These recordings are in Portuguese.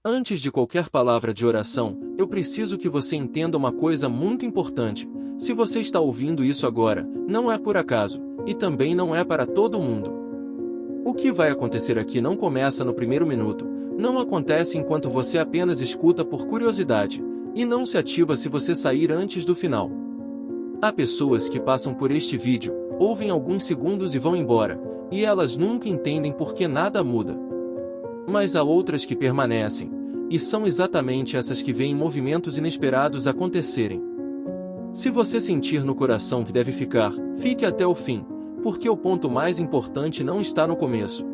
Antes de qualquer palavra de oração, eu preciso que você entenda uma coisa muito importante. Se você está ouvindo isso agora, não é por acaso, e também não é para todo mundo. O que vai acontecer aqui não começa no primeiro minuto, não acontece enquanto você apenas escuta por curiosidade, e não se ativa se você sair antes do final. Há pessoas que passam por este vídeo, ouvem alguns segundos e vão embora, e elas nunca entendem por que nada muda. Mas há outras que permanecem, e são exatamente essas que veem movimentos inesperados acontecerem. Se você sentir no coração que deve ficar, fique até o fim, porque o ponto mais importante não está no começo.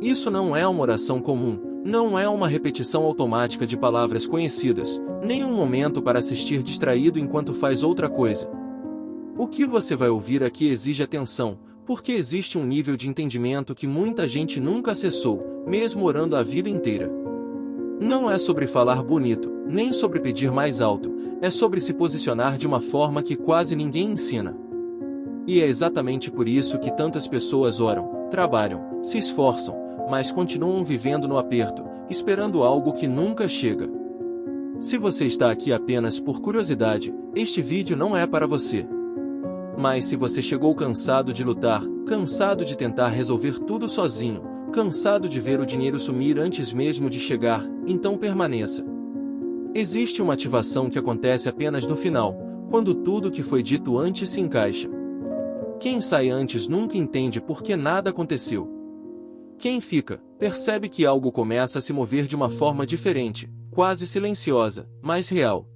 Isso não é uma oração comum, não é uma repetição automática de palavras conhecidas, nem um momento para assistir distraído enquanto faz outra coisa. O que você vai ouvir aqui exige atenção, porque existe um nível de entendimento que muita gente nunca acessou, mesmo orando a vida inteira. Não é sobre falar bonito, nem sobre pedir mais alto, é sobre se posicionar de uma forma que quase ninguém ensina. E é exatamente por isso que tantas pessoas oram, trabalham, se esforçam, mas continuam vivendo no aperto, esperando algo que nunca chega. Se você está aqui apenas por curiosidade, este vídeo não é para você. Mas se você chegou cansado de lutar, cansado de tentar resolver tudo sozinho, cansado de ver o dinheiro sumir antes mesmo de chegar, então permaneça. Existe uma ativação que acontece apenas no final, quando tudo que foi dito antes se encaixa. Quem sai antes nunca entende por que nada aconteceu. Quem fica, percebe que algo começa a se mover de uma forma diferente, quase silenciosa, mas real.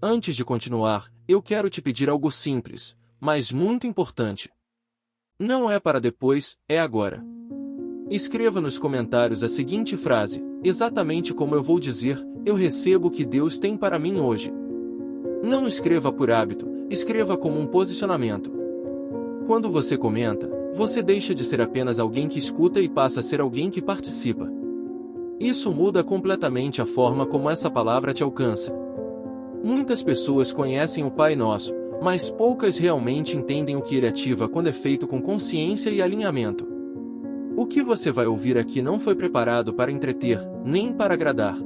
Antes de continuar, eu quero te pedir algo simples, mas muito importante. Não é para depois, é agora. Escreva nos comentários a seguinte frase, exatamente como eu vou dizer, eu recebo o que Deus tem para mim hoje. Não escreva por hábito, escreva como um posicionamento. Quando você comenta, você deixa de ser apenas alguém que escuta e passa a ser alguém que participa. Isso muda completamente a forma como essa palavra te alcança. Muitas pessoas conhecem o Pai Nosso, mas poucas realmente entendem o que ele ativa quando é feito com consciência e alinhamento. O que você vai ouvir aqui não foi preparado para entreter, nem para agradar.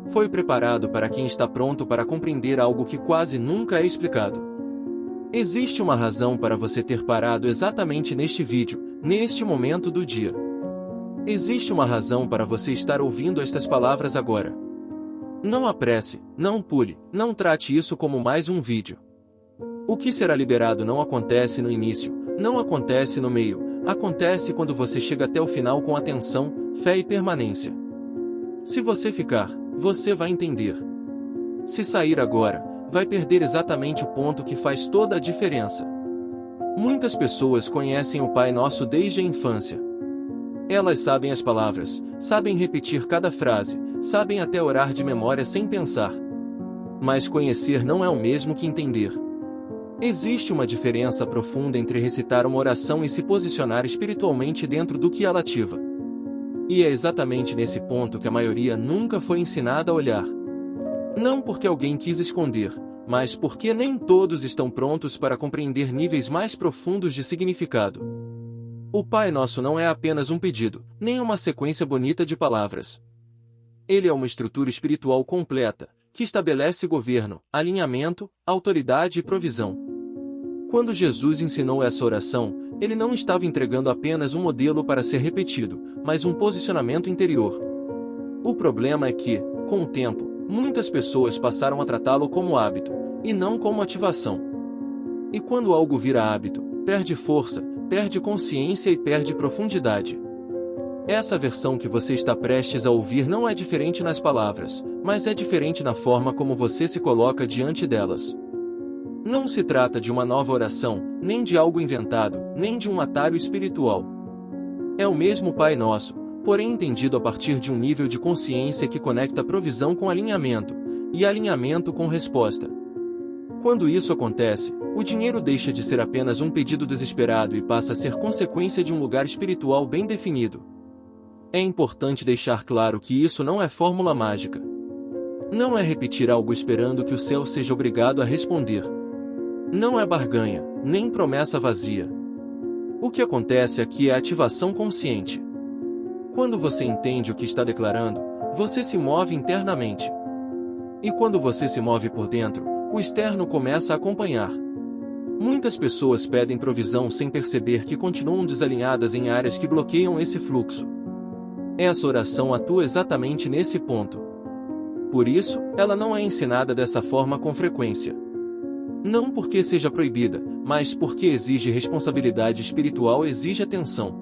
Foi preparado para quem está pronto para compreender algo que quase nunca é explicado. Existe uma razão para você ter parado exatamente neste vídeo, neste momento do dia. Existe uma razão para você estar ouvindo estas palavras agora. Não apresse, não pule, não trate isso como mais um vídeo. O que será liberado não acontece no início, não acontece no meio, acontece quando você chega até o final com atenção, fé e permanência. Se você ficar, você vai entender. Se sair agora, vai perder exatamente o ponto que faz toda a diferença. Muitas pessoas conhecem o Pai Nosso desde a infância. Elas sabem as palavras, sabem repetir cada frase, sabem até orar de memória sem pensar. Mas conhecer não é o mesmo que entender. Existe uma diferença profunda entre recitar uma oração e se posicionar espiritualmente dentro do que ela ativa. E é exatamente nesse ponto que a maioria nunca foi ensinada a olhar. Não porque alguém quis esconder, mas porque nem todos estão prontos para compreender níveis mais profundos de significado. O Pai Nosso não é apenas um pedido, nem uma sequência bonita de palavras. Ele é uma estrutura espiritual completa, que estabelece governo, alinhamento, autoridade e provisão. Quando Jesus ensinou essa oração, ele não estava entregando apenas um modelo para ser repetido, mas um posicionamento interior. O problema é que, com o tempo, muitas pessoas passaram a tratá-lo como hábito, e não como ativação. E quando algo vira hábito, perde força, perde consciência e perde profundidade. Essa versão que você está prestes a ouvir não é diferente nas palavras, mas é diferente na forma como você se coloca diante delas. Não se trata de uma nova oração, nem de algo inventado, nem de um atalho espiritual. É o mesmo Pai Nosso, porém entendido a partir de um nível de consciência que conecta provisão com alinhamento, e alinhamento com resposta. Quando isso acontece, o dinheiro deixa de ser apenas um pedido desesperado e passa a ser consequência de um lugar espiritual bem definido. É importante deixar claro que isso não é fórmula mágica. Não é repetir algo esperando que o céu seja obrigado a responder. Não é barganha, nem promessa vazia. O que acontece aqui é ativação consciente. Quando você entende o que está declarando, você se move internamente. E quando você se move por dentro, o externo começa a acompanhar. Muitas pessoas pedem provisão sem perceber que continuam desalinhadas em áreas que bloqueiam esse fluxo. Essa oração atua exatamente nesse ponto. Por isso, ela não é ensinada dessa forma com frequência. Não porque seja proibida, mas porque exige responsabilidade espiritual, exige atenção.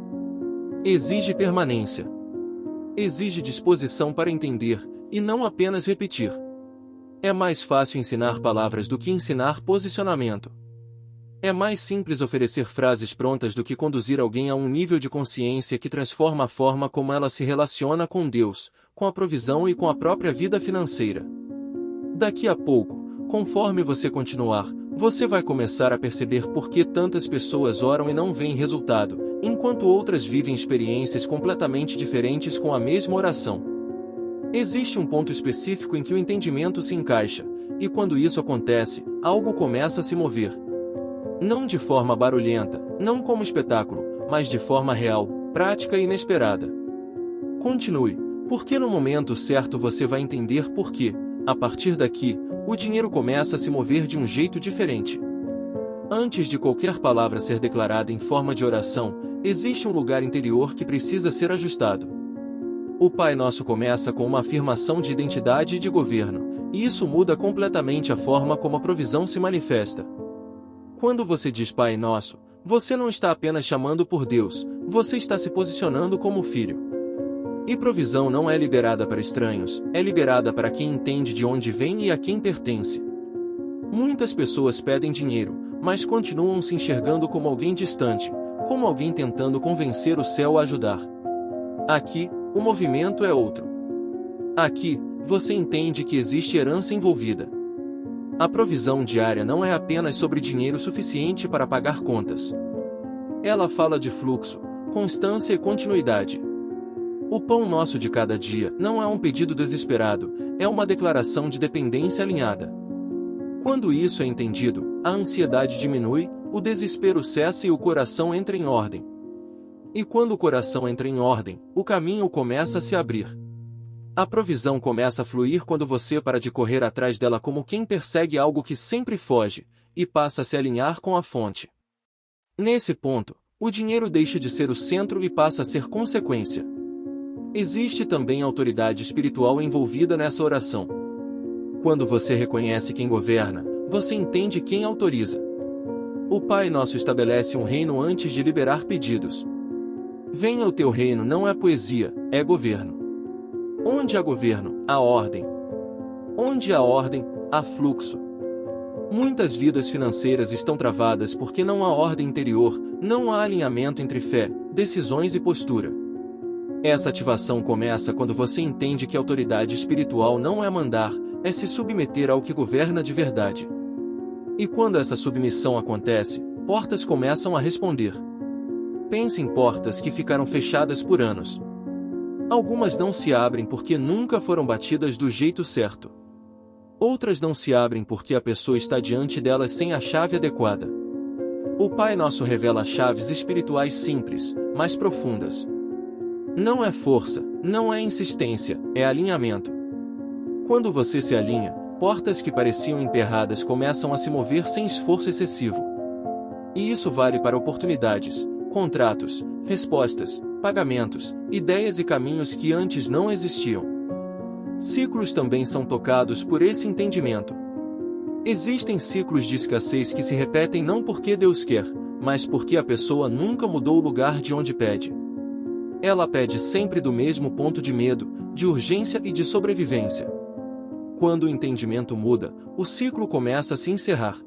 Exige permanência. Exige disposição para entender, e não apenas repetir. É mais fácil ensinar palavras do que ensinar posicionamento. É mais simples oferecer frases prontas do que conduzir alguém a um nível de consciência que transforma a forma como ela se relaciona com Deus, com a provisão e com a própria vida financeira. Daqui a pouco, conforme você continuar, você vai começar a perceber por que tantas pessoas oram e não veem resultado, enquanto outras vivem experiências completamente diferentes com a mesma oração. Existe um ponto específico em que o entendimento se encaixa, e quando isso acontece, algo começa a se mover. Não de forma barulhenta, não como espetáculo, mas de forma real, prática e inesperada. Continue, porque no momento certo você vai entender por que, a partir daqui, o dinheiro começa a se mover de um jeito diferente. Antes de qualquer palavra ser declarada em forma de oração, existe um lugar interior que precisa ser ajustado. O Pai Nosso começa com uma afirmação de identidade e de governo, e isso muda completamente a forma como a provisão se manifesta. Quando você diz Pai Nosso, você não está apenas chamando por Deus, você está se posicionando como filho. E provisão não é liberada para estranhos, é liberada para quem entende de onde vem e a quem pertence. Muitas pessoas pedem dinheiro, mas continuam se enxergando como alguém distante, como alguém tentando convencer o céu a ajudar. Aqui, o movimento é outro. Aqui, você entende que existe herança envolvida. A provisão diária não é apenas sobre dinheiro suficiente para pagar contas. Ela fala de fluxo, constância e continuidade. O pão nosso de cada dia não é um pedido desesperado, é uma declaração de dependência alinhada. Quando isso é entendido, a ansiedade diminui, o desespero cessa e o coração entra em ordem. E quando o coração entra em ordem, o caminho começa a se abrir. A provisão começa a fluir quando você para de correr atrás dela como quem persegue algo que sempre foge, e passa a se alinhar com a fonte. Nesse ponto, o dinheiro deixa de ser o centro e passa a ser consequência. Existe também autoridade espiritual envolvida nessa oração. Quando você reconhece quem governa, você entende quem autoriza. O Pai Nosso estabelece um reino antes de liberar pedidos. Venha o teu reino não é poesia, é governo. Onde há governo, há ordem. Onde há ordem, há fluxo. Muitas vidas financeiras estão travadas porque não há ordem interior, não há alinhamento entre fé, decisões e postura. Essa ativação começa quando você entende que a autoridade espiritual não é mandar, é se submeter ao que governa de verdade. E quando essa submissão acontece, portas começam a responder. Pense em portas que ficaram fechadas por anos. Algumas não se abrem porque nunca foram batidas do jeito certo. Outras não se abrem porque a pessoa está diante delas sem a chave adequada. O Pai Nosso revela chaves espirituais simples, mas profundas. Não é força, não é insistência, é alinhamento. Quando você se alinha, portas que pareciam emperradas começam a se mover sem esforço excessivo. E isso vale para oportunidades, contratos, respostas, pagamentos, ideias e caminhos que antes não existiam. Ciclos também são tocados por esse entendimento. Existem ciclos de escassez que se repetem não porque Deus quer, mas porque a pessoa nunca mudou o lugar de onde pede. Ela pede sempre do mesmo ponto de medo, de urgência e de sobrevivência. Quando o entendimento muda, o ciclo começa a se encerrar.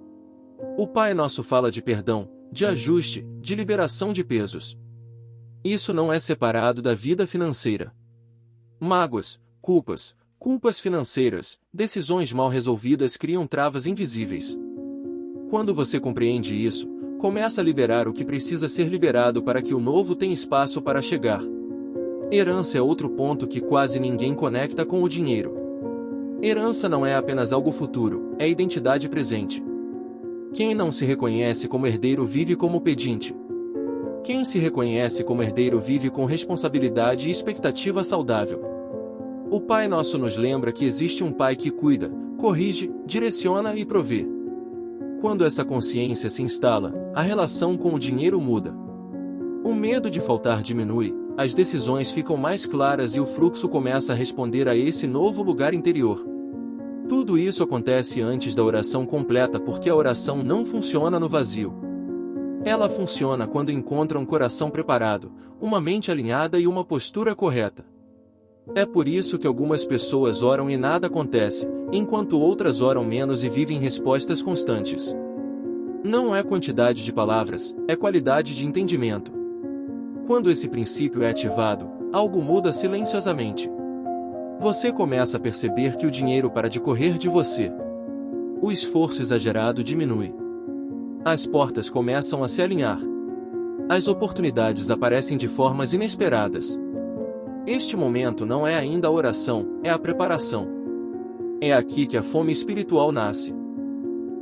O Pai Nosso fala de perdão, de ajuste, de liberação de pesos. Isso não é separado da vida financeira. Mágoas, culpas financeiras, decisões mal resolvidas criam travas invisíveis. Quando você compreende isso, começa a liberar o que precisa ser liberado para que o novo tenha espaço para chegar. Herança é outro ponto que quase ninguém conecta com o dinheiro. Herança não é apenas algo futuro, é identidade presente. Quem não se reconhece como herdeiro vive como pedinte. Quem se reconhece como herdeiro vive com responsabilidade e expectativa saudável. O Pai Nosso nos lembra que existe um Pai que cuida, corrige, direciona e provê. Quando essa consciência se instala, a relação com o dinheiro muda. O medo de faltar diminui, as decisões ficam mais claras e o fluxo começa a responder a esse novo lugar interior. Tudo isso acontece antes da oração completa porque a oração não funciona no vazio. Ela funciona quando encontra um coração preparado, uma mente alinhada e uma postura correta. É por isso que algumas pessoas oram e nada acontece, enquanto outras oram menos e vivem respostas constantes. Não é quantidade de palavras, é qualidade de entendimento. Quando esse princípio é ativado, algo muda silenciosamente. Você começa a perceber que o dinheiro para de correr de você. O esforço exagerado diminui. As portas começam a se alinhar. As oportunidades aparecem de formas inesperadas. Este momento não é ainda a oração, é a preparação. É aqui que a fome espiritual nasce.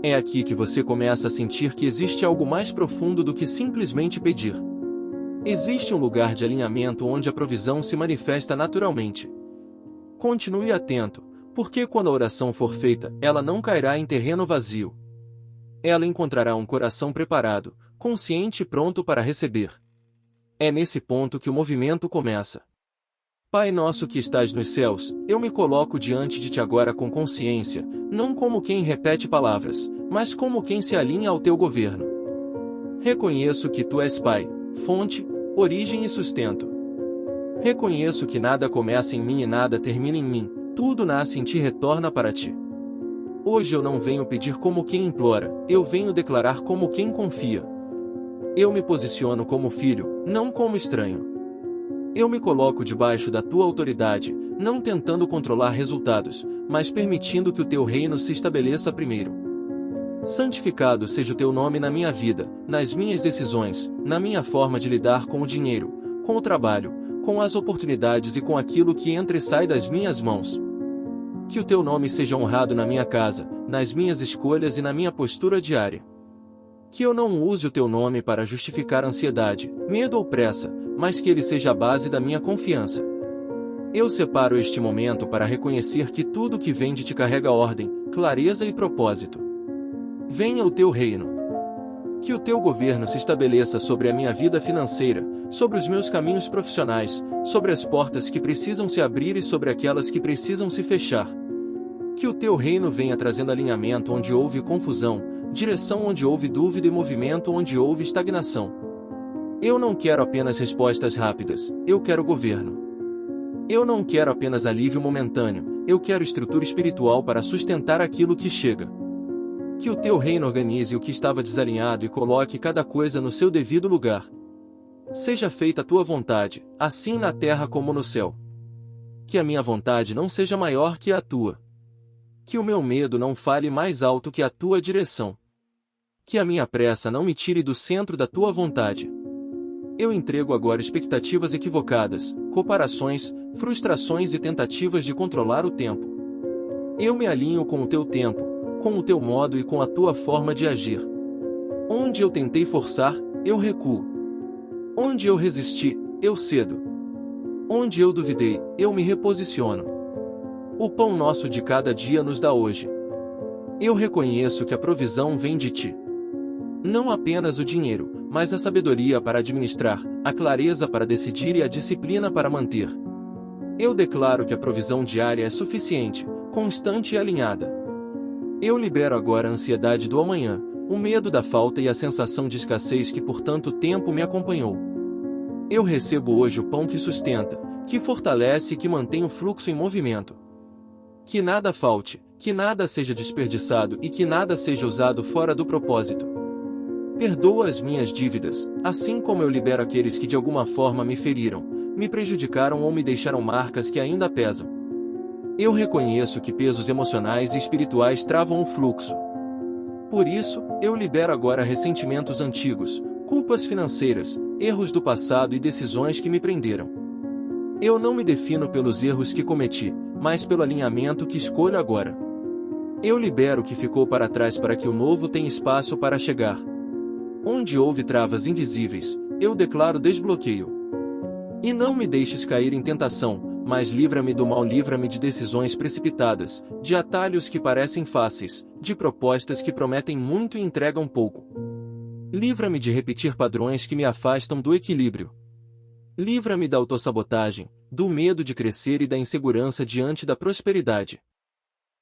É aqui que você começa a sentir que existe algo mais profundo do que simplesmente pedir. Existe um lugar de alinhamento onde a provisão se manifesta naturalmente. Continue atento, porque quando a oração for feita, ela não cairá em terreno vazio. Ela encontrará um coração preparado, consciente e pronto para receber. É nesse ponto que o movimento começa. Pai nosso que estás nos céus, eu me coloco diante de ti agora com consciência, não como quem repete palavras, mas como quem se alinha ao teu governo. Reconheço que tu és Pai, fonte, origem e sustento. Reconheço que nada começa em mim e nada termina em mim, tudo nasce em ti e retorna para ti. Hoje eu não venho pedir como quem implora, eu venho declarar como quem confia. Eu me posiciono como filho, não como estranho. Eu me coloco debaixo da tua autoridade, não tentando controlar resultados, mas permitindo que o teu reino se estabeleça primeiro. Santificado seja o teu nome na minha vida, nas minhas decisões, na minha forma de lidar com o dinheiro, com o trabalho, com as oportunidades e com aquilo que entra e sai das minhas mãos. Que o teu nome seja honrado na minha casa, nas minhas escolhas e na minha postura diária. Que eu não use o teu nome para justificar ansiedade, medo ou pressa, mas que ele seja a base da minha confiança. Eu separo este momento para reconhecer que tudo que vem de ti carrega ordem, clareza e propósito. Venha o teu reino. Que o teu governo se estabeleça sobre a minha vida financeira, sobre os meus caminhos profissionais, sobre as portas que precisam se abrir e sobre aquelas que precisam se fechar. Que o teu reino venha trazendo alinhamento onde houve confusão, direção onde houve dúvida e movimento onde houve estagnação. Eu não quero apenas respostas rápidas, eu quero governo. Eu não quero apenas alívio momentâneo, eu quero estrutura espiritual para sustentar aquilo que chega. Que o teu reino organize o que estava desalinhado e coloque cada coisa no seu devido lugar. Seja feita a tua vontade, assim na terra como no céu. Que a minha vontade não seja maior que a tua. Que o meu medo não fale mais alto que a tua direção. Que a minha pressa não me tire do centro da tua vontade. Eu entrego agora expectativas equivocadas, comparações, frustrações e tentativas de controlar o tempo. Eu me alinho com o teu tempo, com o teu modo e com a tua forma de agir. Onde eu tentei forçar, eu recuo. Onde eu resisti, eu cedo. Onde eu duvidei, eu me reposiciono. O pão nosso de cada dia nos dá hoje. Eu reconheço que a provisão vem de ti. Não apenas o dinheiro, mas a sabedoria para administrar, a clareza para decidir e a disciplina para manter. Eu declaro que a provisão diária é suficiente, constante e alinhada. Eu libero agora a ansiedade do amanhã, o medo da falta e a sensação de escassez que por tanto tempo me acompanhou. Eu recebo hoje o pão que sustenta, que fortalece e que mantém o fluxo em movimento. Que nada falte, que nada seja desperdiçado e que nada seja usado fora do propósito. Perdoa as minhas dívidas, assim como eu libero aqueles que de alguma forma me feriram, me prejudicaram ou me deixaram marcas que ainda pesam. Eu reconheço que pesos emocionais e espirituais travam o fluxo. Por isso, eu libero agora ressentimentos antigos, culpas financeiras, erros do passado e decisões que me prenderam. Eu não me defino pelos erros que cometi, mas pelo alinhamento que escolho agora. Eu libero o que ficou para trás para que o novo tenha espaço para chegar. Onde houve travas invisíveis, eu declaro desbloqueio. E não me deixes cair em tentação, mas livra-me do mal, livra-me de decisões precipitadas, de atalhos que parecem fáceis, de propostas que prometem muito e entregam pouco. Livra-me de repetir padrões que me afastam do equilíbrio. Livra-me da autossabotagem, do medo de crescer e da insegurança diante da prosperidade.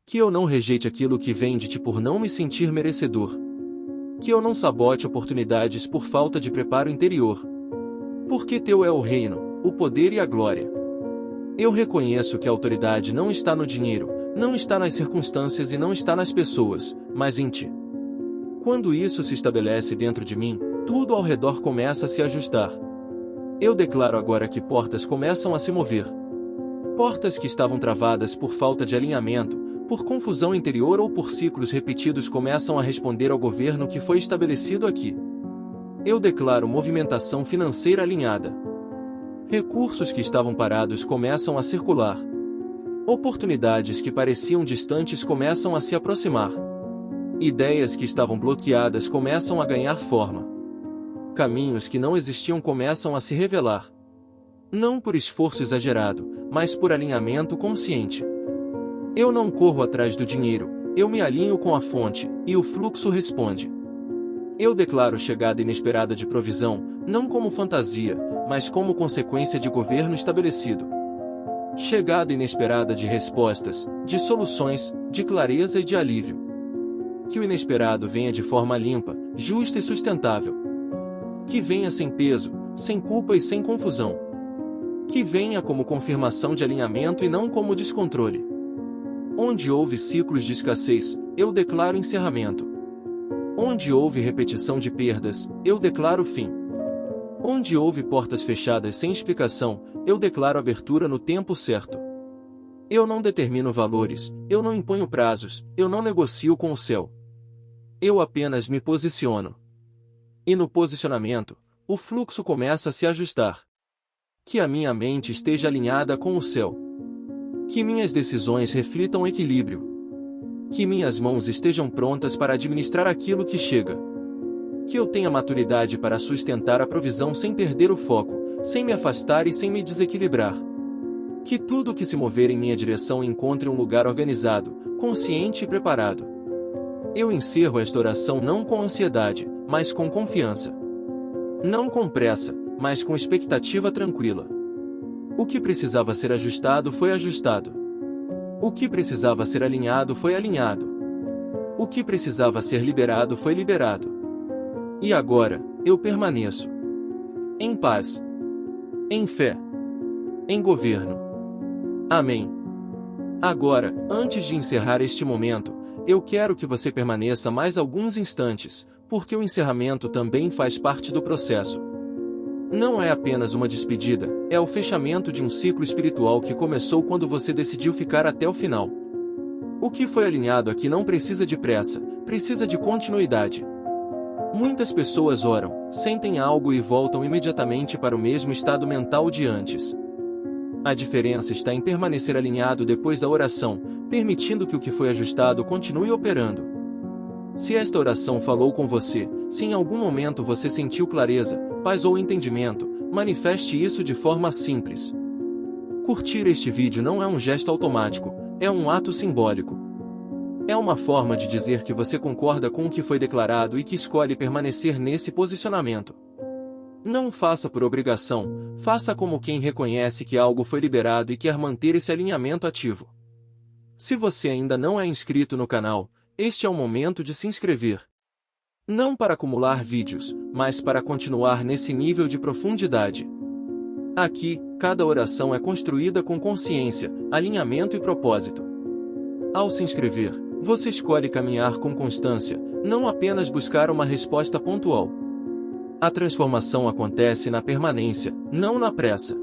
Que eu não rejeite aquilo que vem de ti por não me sentir merecedor. Que eu não sabote oportunidades por falta de preparo interior. Porque teu é o reino, o poder e a glória. Eu reconheço que a autoridade não está no dinheiro, não está nas circunstâncias e não está nas pessoas, mas em ti. Quando isso se estabelece dentro de mim, tudo ao redor começa a se ajustar. Eu declaro agora que portas começam a se mover. Portas que estavam travadas por falta de alinhamento, por confusão interior ou por ciclos repetidos começam a responder ao governo que foi estabelecido aqui. Eu declaro movimentação financeira alinhada. Recursos que estavam parados começam a circular. Oportunidades que pareciam distantes começam a se aproximar. Ideias que estavam bloqueadas começam a ganhar forma. Caminhos que não existiam começam a se revelar. Não por esforço exagerado, mas por alinhamento consciente. Eu não corro atrás do dinheiro, eu me alinho com a fonte, e o fluxo responde. Eu declaro chegada inesperada de provisão, não como fantasia, mas como consequência de governo estabelecido. Chegada inesperada de respostas, de soluções, de clareza e de alívio. Que o inesperado venha de forma limpa, justa e sustentável. Que venha sem peso, sem culpa e sem confusão. Que venha como confirmação de alinhamento e não como descontrole. Onde houve ciclos de escassez, eu declaro encerramento. Onde houve repetição de perdas, eu declaro fim. Onde houve portas fechadas sem explicação, eu declaro abertura no tempo certo. Eu não determino valores, eu não imponho prazos, eu não negocio com o céu. Eu apenas me posiciono. E no posicionamento, o fluxo começa a se ajustar. Que a minha mente esteja alinhada com o céu. Que minhas decisões reflitam equilíbrio. Que minhas mãos estejam prontas para administrar aquilo que chega. Que eu tenha maturidade para sustentar a provisão sem perder o foco, sem me afastar e sem me desequilibrar. Que tudo que se mover em minha direção encontre um lugar organizado, consciente e preparado. Eu encerro esta oração não com ansiedade, mas com confiança. Não com pressa, mas com expectativa tranquila. O que precisava ser ajustado foi ajustado. O que precisava ser alinhado foi alinhado. O que precisava ser liberado foi liberado. E agora, eu permaneço em paz, em fé, em governo. Amém. Agora, antes de encerrar este momento, eu quero que você permaneça mais alguns instantes, porque o encerramento também faz parte do processo. Não é apenas uma despedida, é o fechamento de um ciclo espiritual que começou quando você decidiu ficar até o final. O que foi alinhado aqui não precisa de pressa, precisa de continuidade. Muitas pessoas oram, sentem algo e voltam imediatamente para o mesmo estado mental de antes. A diferença está em permanecer alinhado depois da oração, permitindo que o que foi ajustado continue operando. Se esta oração falou com você, se em algum momento você sentiu clareza, paz ou entendimento, manifeste isso de forma simples. Curtir este vídeo não é um gesto automático, é um ato simbólico. É uma forma de dizer que você concorda com o que foi declarado e que escolhe permanecer nesse posicionamento. Não faça por obrigação, faça como quem reconhece que algo foi liberado e quer manter esse alinhamento ativo. Se você ainda não é inscrito no canal, este é o momento de se inscrever. Não para acumular vídeos, mas para continuar nesse nível de profundidade. Aqui, cada oração é construída com consciência, alinhamento e propósito. Ao se inscrever, você escolhe caminhar com constância, não apenas buscar uma resposta pontual. A transformação acontece na permanência, não na pressa.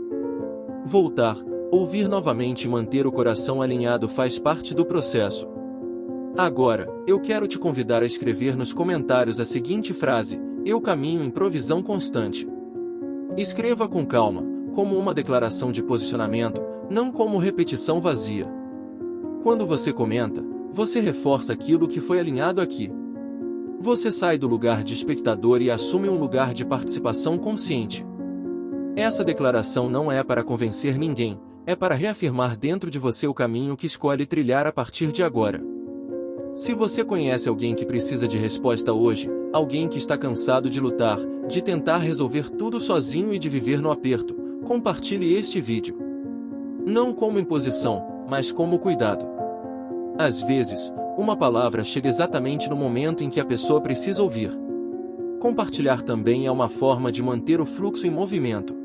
Voltar, ouvir novamente e manter o coração alinhado faz parte do processo. Agora, eu quero te convidar a escrever nos comentários a seguinte frase: eu caminho em provisão constante. Escreva com calma, como uma declaração de posicionamento, não como repetição vazia. Quando você comenta, você reforça aquilo que foi alinhado aqui. Você sai do lugar de espectador e assume um lugar de participação consciente. Essa declaração não é para convencer ninguém, é para reafirmar dentro de você o caminho que escolhe trilhar a partir de agora. Se você conhece alguém que precisa de resposta hoje, alguém que está cansado de lutar, de tentar resolver tudo sozinho e de viver no aperto, compartilhe este vídeo. Não como imposição, mas como cuidado. Às vezes, uma palavra chega exatamente no momento em que a pessoa precisa ouvir. Compartilhar também é uma forma de manter o fluxo em movimento.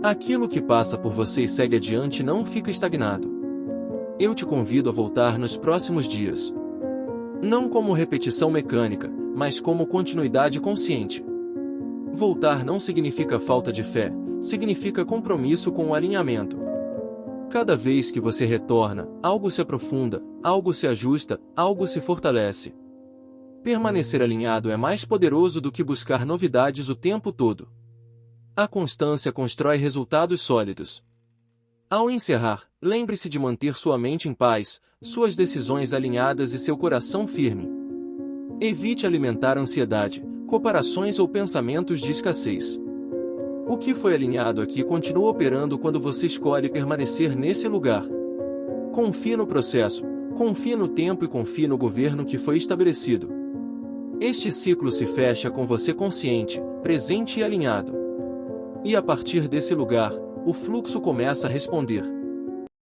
Aquilo que passa por você e segue adiante não fica estagnado. Eu te convido a voltar nos próximos dias. Não como repetição mecânica, mas como continuidade consciente. Voltar não significa falta de fé, significa compromisso com o alinhamento. Cada vez que você retorna, algo se aprofunda, algo se ajusta, algo se fortalece. Permanecer alinhado é mais poderoso do que buscar novidades o tempo todo. A constância constrói resultados sólidos. Ao encerrar, lembre-se de manter sua mente em paz, suas decisões alinhadas e seu coração firme. Evite alimentar ansiedade, comparações ou pensamentos de escassez. O que foi alinhado aqui continua operando quando você escolhe permanecer nesse lugar. Confie no processo, confie no tempo e confie no governo que foi estabelecido. Este ciclo se fecha com você consciente, presente e alinhado. E a partir desse lugar, o fluxo começa a responder.